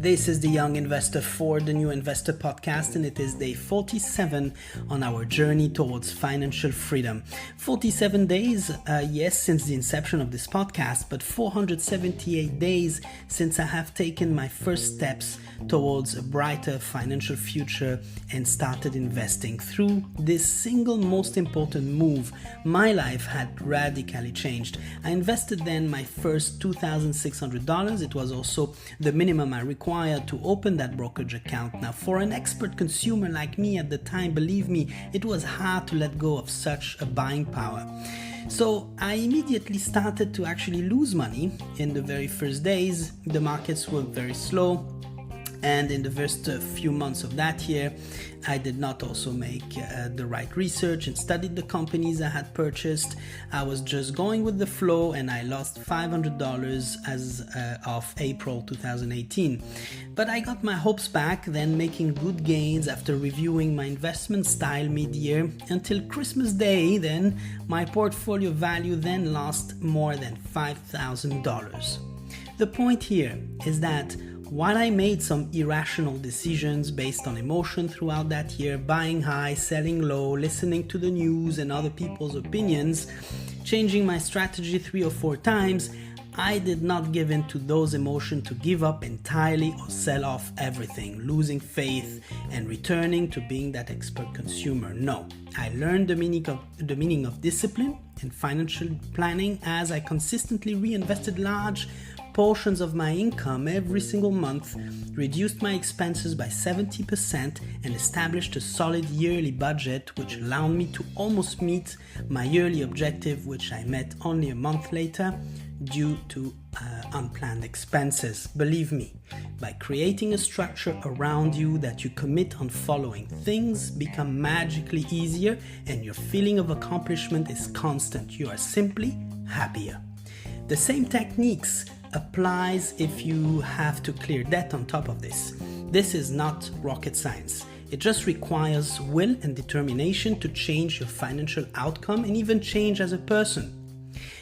This is the Young Investor for the New Investor podcast, and it is day 47 on our journey towards financial freedom. 47 days, yes, since the inception of this podcast, but 478 days since I have taken my first steps towards a brighter financial future and started investing. Through this single most important move, my life had radically changed. I invested then my first $2,600. It was also the minimum I required to open that brokerage account. Now, for an expert consumer like me at the time, believe me, it was hard to let go of such a buying power. So I immediately started to actually lose money in the very first days. The markets were very slow. And in the first few months of that year, I did not also make the right research and studied the companies I had purchased. I was just going with the flow, and I lost $500 as of April 2018. But I got my hopes back, then making good gains after reviewing my investment style mid-year until Christmas Day. Then my portfolio value then lost more than $5,000. The point here is that while I made some irrational decisions based on emotion throughout that year, buying high, selling low, listening to the news and other people's opinions, changing my strategy 3 or 4 times, I did not give in to those emotions to give up entirely or sell off everything, losing faith and returning to being that expert consumer. No, I learned the meaning of discipline and financial planning as I consistently reinvested large portions of my income every single month, reduced my expenses by 70%, and established a solid yearly budget which allowed me to almost meet my yearly objective, which I met only a month later due to unplanned expenses. Believe me, by creating a structure around you that you commit on following, things become magically easier and your feeling of accomplishment is constant. You are simply happier. The same techniques applies if you have to clear debt on top of this. This is not rocket science. It just requires will and determination to change your financial outcome and even change as a person.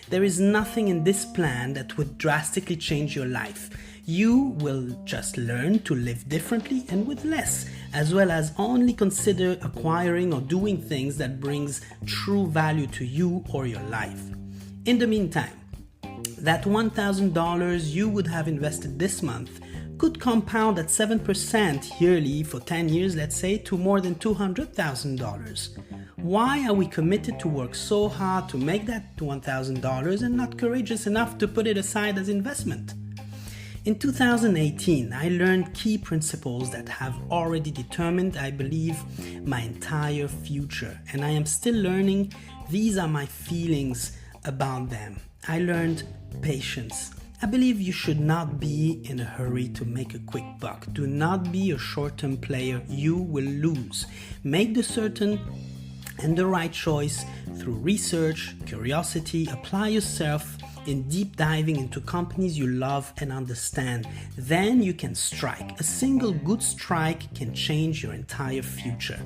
There is nothing in this plan that would drastically change your life. You will just learn to live differently and with less, as well as only consider acquiring or doing things that brings true value to you or your life. In the meantime, that $1,000 you would have invested this month could compound at 7% yearly for 10 years, let's say, to more than $200,000. Why are we committed to work so hard to make that $1,000 and not courageous enough to put it aside as investment? In 2018, I learned key principles that have already determined, I believe, my entire future, and I am still learning. These are my feelings about them. I learned patience. I believe you should not be in a hurry to make a quick buck. Do not be a short-term player. You will lose. Make the certain and the right choice through research, curiosity. Apply yourself in deep diving into companies you love and understand. Then you can strike. A single good strike can change your entire future.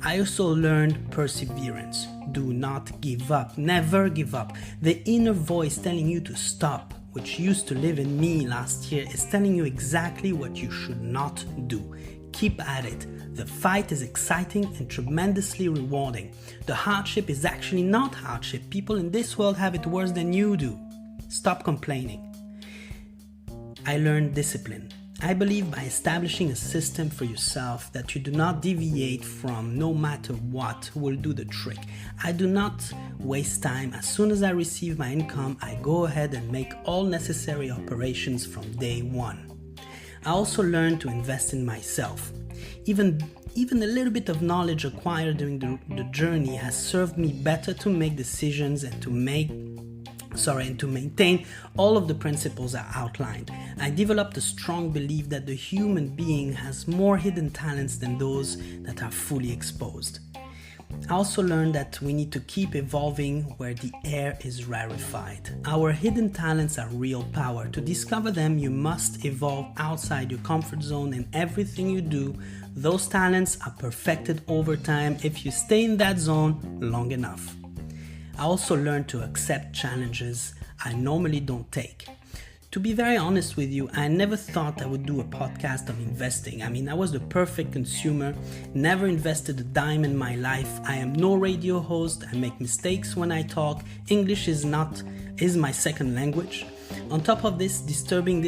I also learned perseverance. Do not give up. Never give up. The inner voice telling you to stop, which used to live in me last year, is telling you exactly what you should not do. Keep at it. The fight is exciting and tremendously rewarding. The hardship is actually not hardship. People in this world have it worse than you do. Stop complaining. I learned discipline. I believe by establishing a system for yourself that you do not deviate from no matter what will do the trick. I do not waste time. As soon as I receive my income, I go ahead and make all necessary operations from day one. I also learned to invest in myself. Even a little bit of knowledge acquired during the journey has served me better to make decisions and to maintain all of the principles I outlined. I developed a strong belief that the human being has more hidden talents than those that are fully exposed. I also learned that we need to keep evolving where the air is rarefied. Our hidden talents are real power. To discover them, you must evolve outside your comfort zone, and everything you do, those talents are perfected over time if you stay in that zone long enough. I also learned to accept challenges I normally don't take. To be very honest with you, I never thought I would do a podcast on investing. I mean, I was the perfect consumer, never invested a dime in my life. I am no radio host. I make mistakes when I talk. English is my second language. On top of this, distributing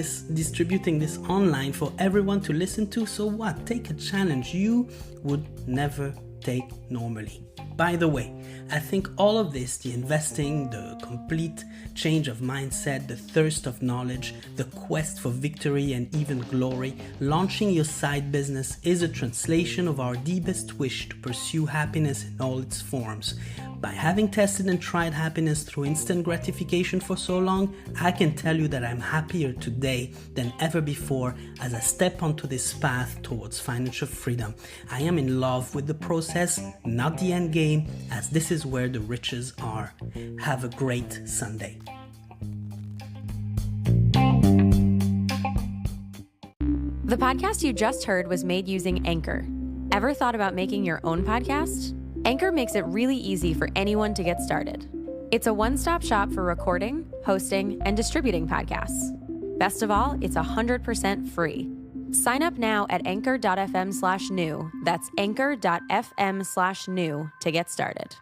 this online for everyone to listen to. So what? Take a challenge you would never take normally. By the way, I think all of this, the investing, the complete change of mindset, the thirst of knowledge, the quest for victory and even glory, launching your side business is a translation of our deepest wish to pursue happiness in all its forms. By having tested and tried happiness through instant gratification for so long, I can tell you that I'm happier today than ever before as I step onto this path towards financial freedom. I am in love with the process, not the end game, as this is where the riches are. Have a great Sunday. The podcast you just heard was made using Anchor. Ever thought about making your own podcast? Anchor makes it really easy for anyone to get started. It's a one-stop shop for recording, hosting, and distributing podcasts. Best of all, it's 100% free. Sign up now at anchor.fm/new. That's anchor.fm/new to get started.